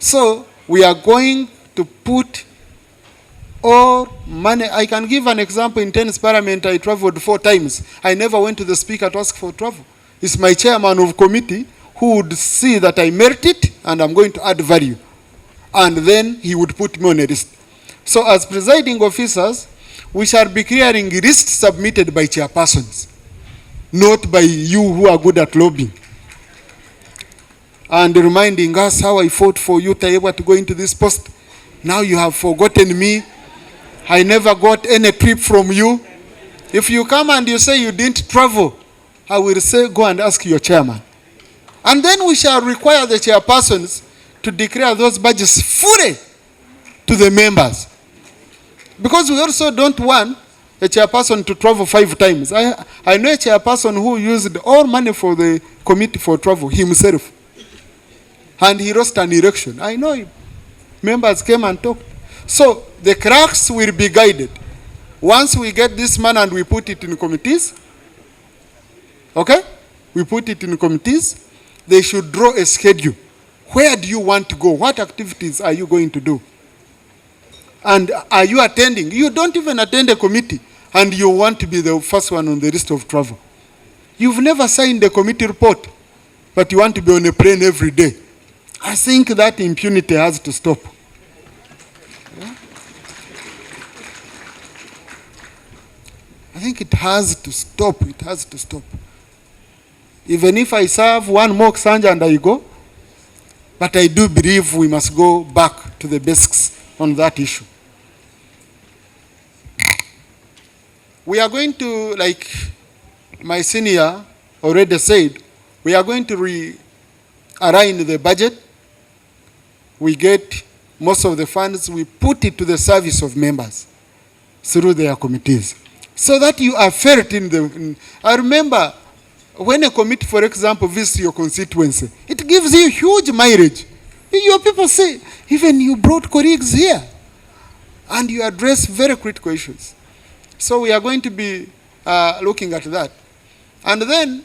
So we are going to put all money. I can give an example. In tennis parliament, I traveled 4 times. I never went to the speaker to ask for travel. It's my chairman of committee who would see that I merit it and I'm going to add value. And then he would put me on a list. So as presiding officers, we shall be clearing lists submitted by chairpersons, not by you who are good at lobbying. And reminding us how I fought for you, Tayewa, to go into this post. Now you have forgotten me. I never got any trip from you. If you come and you say you didn't travel, I will say go and ask your chairman. And then we shall require the chairpersons to declare those badges fully to the members. Because we also don't want a chairperson to travel 5 times. I know a chairperson who used all money for the committee for travel himself. And he lost an election. I know him. Members came and talked. So the clerks will be guided. Once we get this man and we put it in committees, okay? We put it in committees. They should draw a schedule. Where do you want to go? What activities are you going to do? And are you attending? You don't even attend a committee and you want to be the first one on the list of travel. You've never signed the committee report, but you want to be on a plane every day. I think that impunity has to stop. Yeah? I think it has to stop. It has to stop. Even if I serve one more Sanja and I go, but I do believe we must go back to the basics on that issue. We are going to, like my senior already said, we are going to realign the budget. We get most of the funds, we put it to the service of members through their committees. So that you are felt in the... I remember when a committee, for example, visits your constituency, it gives you huge mileage. Your people say, even you brought colleagues here, and you address very critical issues. So we are going to be looking at that. And then,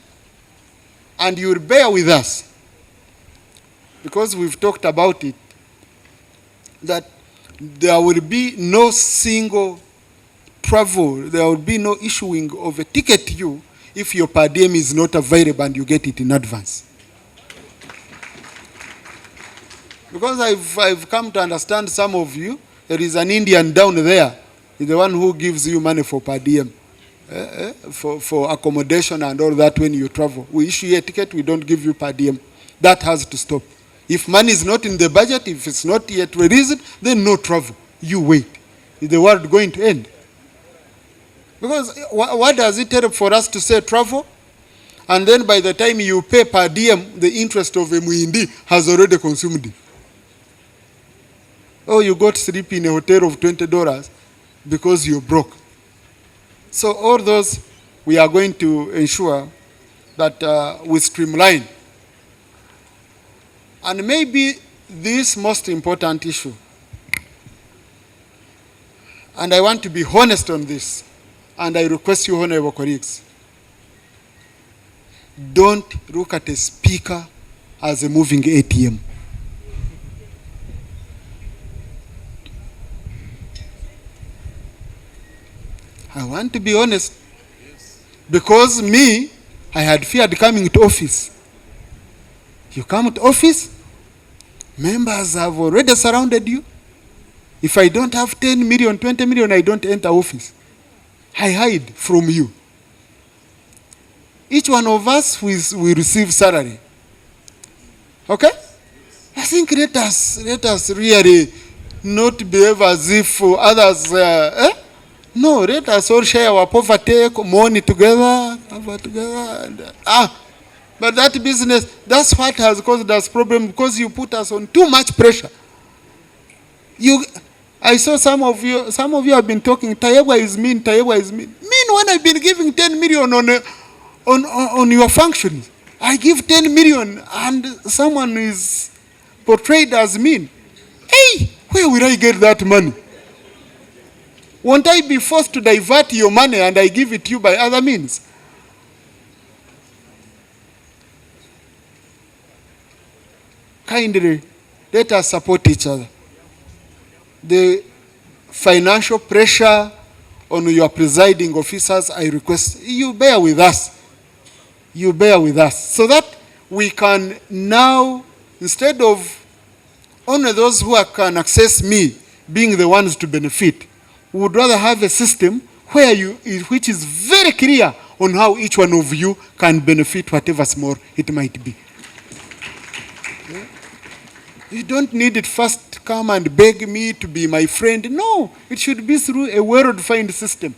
and you will bear with us, because we've talked about it, that there will be no single travel, there will be no issuing of a ticket to you if your per diem is not available and you get it in advance. Because I've come to understand some of you, there is an Indian down there, he's the one who gives you money for per diem, for accommodation and all that when you travel. We issue you a ticket, we don't give you per diem. That has to stop. If money is not in the budget, if it's not yet released, then no travel. You wait. Is the world going to end? Because what does it help for us to say travel? And then by the time you pay per diem, the interest of a Muindi has already consumed it. Oh, you got to sleep in a hotel of $20 because you're broke. So all those, we are going to ensure that we streamline. And maybe this most important issue, and I want to be honest on this, and I request you, honorable colleagues, don't look at a speaker as a moving ATM. I want to be honest, because me, I had feared coming to office. You come to office, members have already surrounded you. If I don't have 10 million, 20 million, I don't enter office. I hide from you. Each one of us will receive salary. Okay? I think let us really not behave as if others... No, let us all share our poverty, money together, cover together. But that business, that's what has caused us problem, because you put us on too much pressure. I saw some of you have been talking, Tayewa is mean, Tayewa is mean. Mean when I've been giving 10 million on your functions. I give 10 million and someone is portrayed as mean. Hey, where will I get that money? Won't I be forced to divert your money and I give it to you by other means? Kindly, let us support each other. The financial pressure on your presiding officers, I request you bear with us. You bear with us so that we can now, instead of only those who can access me being the ones to benefit, we would rather have a system which is very clear on how each one of you can benefit, whatever small it might be. You don't need it first come and beg me to be my friend. No, it should be through a well-defined system.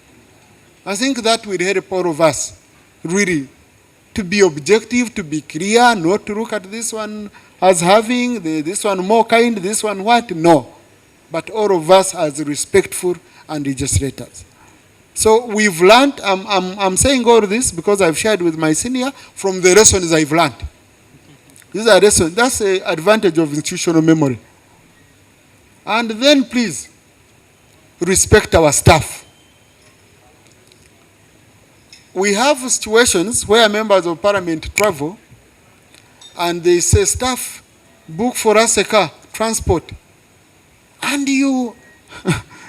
I think that will help all of us, really, to be objective, to be clear, not to look at this one as having, this one more kind, this one what? No. But all of us as respectful and legislators. So we've learned, I'm saying all this because I've shared with my senior from the lessons I've learned. These are lessons. That's the advantage of institutional memory. And then please, respect our staff. We have situations where members of parliament travel and they say, staff, book for us a car, transport. And you,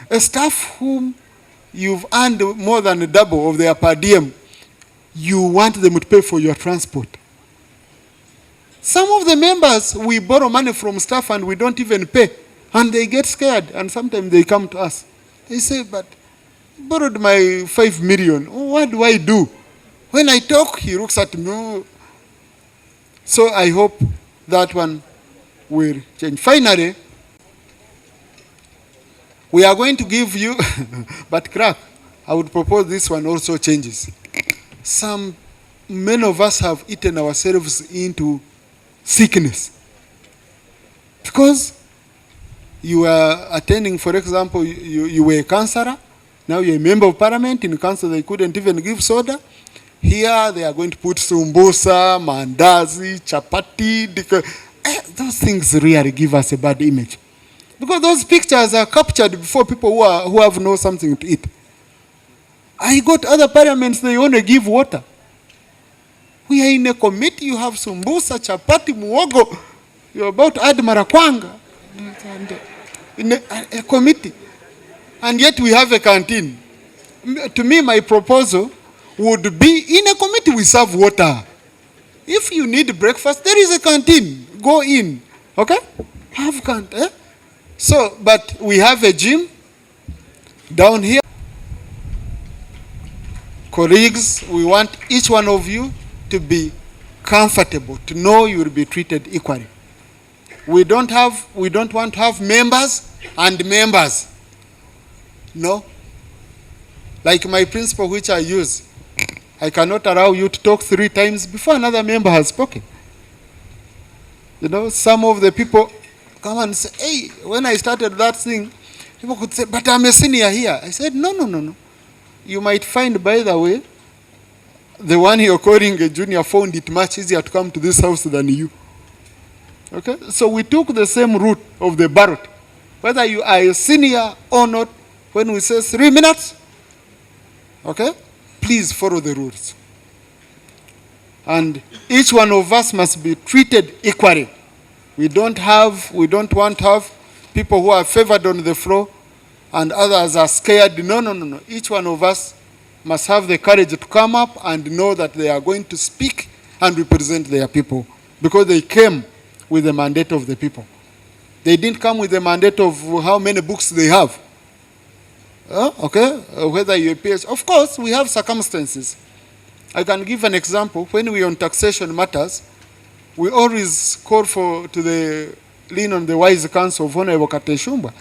a staff whom you've earned more than double of their per diem, you want them to pay for your transport. Some of the members, we borrow money from staff and we don't even pay. And they get scared and sometimes they come to us. They say, but I borrowed my 5 million. What do I do? When I talk, he looks at me. So I hope that one will change. Finally, we are going to give you, but crack, I would propose this one also changes. Many of us have eaten ourselves into sickness. Because you are attending, for example, you were a councillor, now you're a member of parliament. In council they couldn't even give soda. Here they are going to put sumbusa, mandazi, chapati. Those things really give us a bad image. Because those pictures are captured before people who have no something to eat. I go to other parliaments, they only give water. We are in a committee, you have sumbusa, chapati, muogo. You're about to add marakwanga. In a committee. And yet we have a canteen. To me, my proposal would be, in a committee we serve water. If you need breakfast, there is a canteen. Go in. Okay? Have canteen. So, but we have a gym down here. Colleagues, we want each one of you to be comfortable, to know you will be treated equally. We don't want to have members and members. No. Like my principle which I use, I cannot allow you to talk 3 times before another member has spoken. You know, some of the people come and say, hey, when I started that thing, people could say, but I'm a senior here. I said, no. You might find, by the way, the one you're calling a junior found it much easier to come to this house than you. Okay? So we took the same route of the ballot. Whether you are a senior or not, when we say 3 minutes, okay, please follow the rules. And each one of us must be treated equally. We don't want to have people who are favored on the floor and others are scared. No. Each one of us must have the courage to come up and know that they are going to speak and represent their people because they came with the mandate of the people. They didn't come with the mandate of how many books they have. Okay? Whether you appear. Of course, we have circumstances. I can give an example. When we are on taxation matters, we always call to lean on the wise counsel of Honorable Kateshumba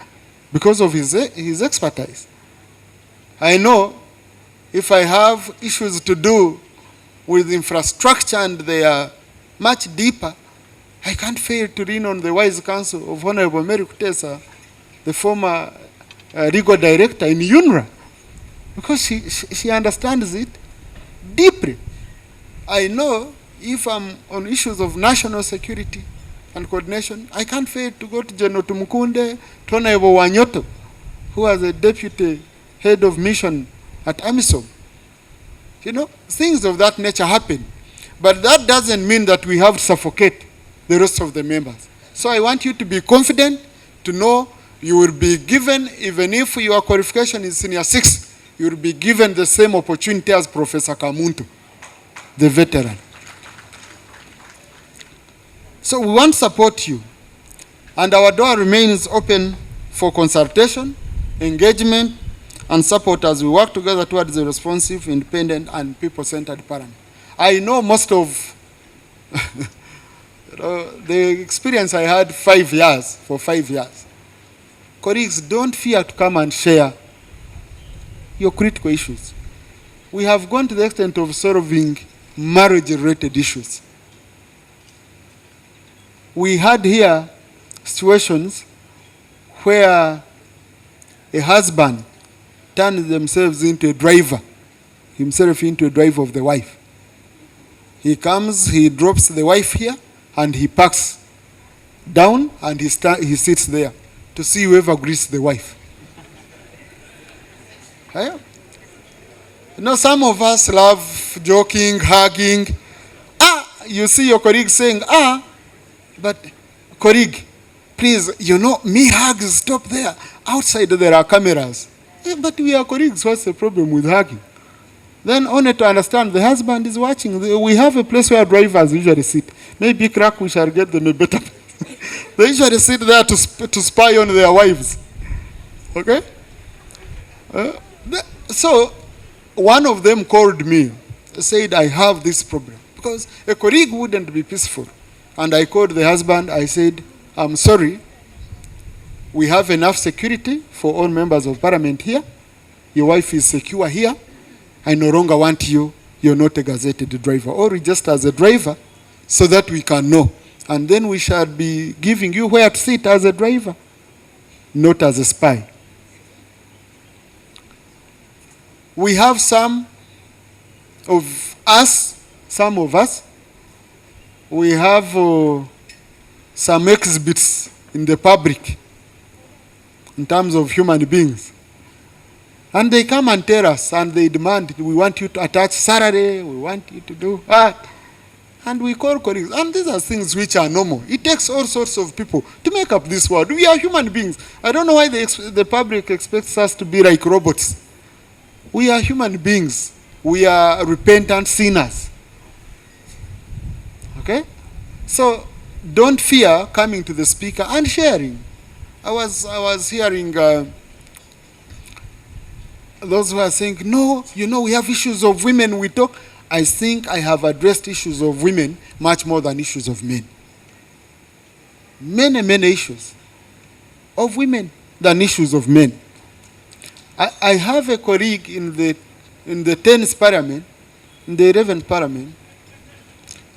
because of his expertise. I know if I have issues to do with infrastructure and they are much deeper, I can't fail to lean on the wise counsel of Honorable Mary Kutesa, the former legal director in UNRWA, because she understands it deeply. I know if I'm on issues of national security and coordination, I can't fail to go to General Tumukunde, to Honorable Wanyoto, who was a deputy head of mission at AMISOM. You know, things of that nature happen. But that doesn't mean that we have to suffocate the rest of the members. So I want you to be confident, to know you will be given, even if your qualification is senior 6, you will be given the same opportunity as Professor Kamuntu, the veteran. So we want to support you, and our door remains open for consultation, engagement, and support as we work together towards a responsive, independent, and people-centered parliament. I know most of the experience I had 5 years, for 5 years. Colleagues, don't fear to come and share your critical issues. We have gone to the extent of solving marriage-related issues. We had here situations where a husband turned themselves into a driver, himself into a driver of the wife. He comes, he drops the wife here, and he parks down, and he sits there to see whoever greets the wife. Yeah? You know, some of us love joking, hugging. You see your colleague saying, but colleague, please, me hugs, stop there. Outside there are cameras. Yeah, but we are colleagues, what's the problem with hugging? Then only to understand the husband is watching. We have a place where drivers usually sit. Maybe crack, we shall get them a better place. They usually sit there to spy on their wives. Okay? So one of them called me, said, I have this problem. Because a colleague wouldn't be peaceful. And I called the husband, I said, I'm sorry, we have enough security for all members of parliament here. Your wife is secure here. I no longer want you. You're not a gazetted driver. Or register as a driver so that we can know. And then we shall be giving you where to sit as a driver, not as a spy. We have some of us, we have some exhibits in the public in terms of human beings. And they come and tell us, and they demand, we want you to attach salary, we want you to do that. And we call colleagues. And these are things which are normal. It takes all sorts of people to make up this world. We are human beings. I don't know why the public expects us to be like robots. We are human beings. We are repentant sinners. Okay? So don't fear coming to the speaker and sharing. I was hearing those who are saying, no, we have issues of women, we talk. I think I have addressed issues of women much more than issues of men. Many issues of women than issues of men. I have a colleague in the 10th parliament, in the 11th parliament,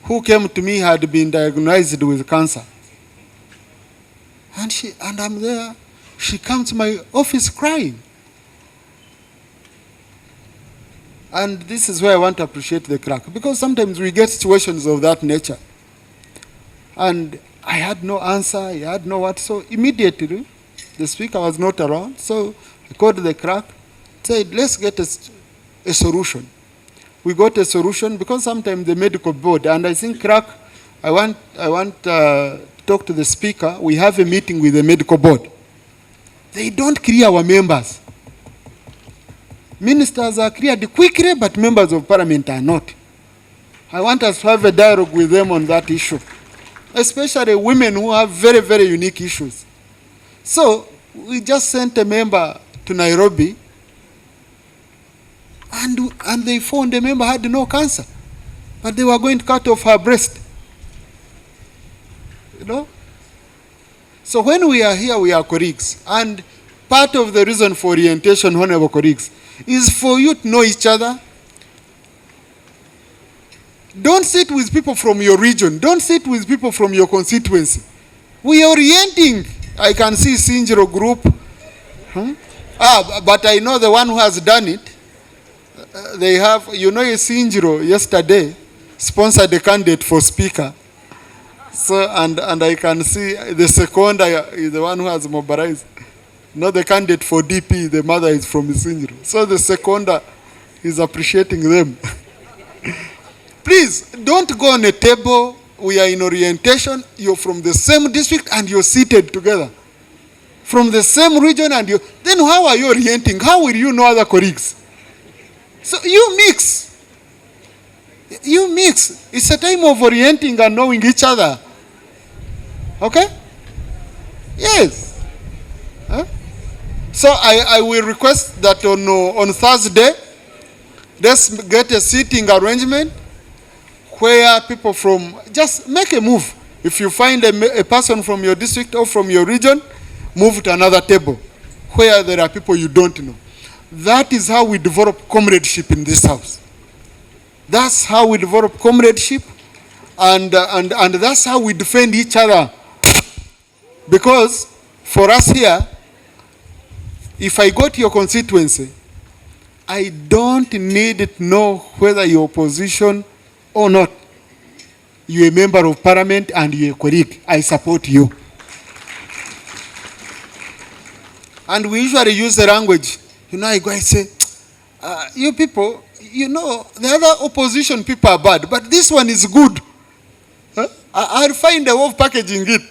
who came to me, had been diagnosed with cancer. And I'm there. She comes to my office crying. And this is where I want to appreciate the crack, because sometimes we get situations of that nature. And I had no answer, I had no what. So immediately, the speaker was not around. So I called the crack, said, let's get a solution. We got a solution because sometimes the medical board, and I think crack, I want to talk to the speaker. We have a meeting with the medical board. They don't clear our members. Ministers are cleared quickly, but members of parliament are not. I want us to have a dialogue with them on that issue, especially women who have very unique issues. So we just sent a member to Nairobi, and they found the member had no cancer, but they were going to cut off her breast. So when we are here, we are colleagues. And part of the reason for orientation, honorable colleagues, is for you to know each other. Don't sit with people from your region. Don't sit with people from your constituency. We are orienting. I can see Sinjiro group. But I know the one who has done it. They have, Sinjiro yesterday sponsored a candidate for speaker. So, and I can see the second is the one who has mobilized. Not the candidate for DP, the mother is from Sinjiro. So the seconder is appreciating them. Please, don't go on a table we are in orientation, you're from the same district and you're seated together. From the same region and then how are you orienting? How will you know other colleagues? So you mix. You mix. It's a time of orienting and knowing each other. Okay? Yes. Huh? So I will request that on Thursday, let's get a seating arrangement where people from, just make a move. If you find a person from your district or from your region, move to another table where there are people you don't know. That is how we develop comradeship in this house. That's how we develop comradeship, and that's how we defend each other. Because for us here, if I go to your constituency, I don't need to know whether you're opposition or not. You're a member of parliament and you're a colleague. I support you. And we usually use the language. I go and say, you people, the other opposition people are bad, but this one is good. Huh? I'll find a way of packaging it.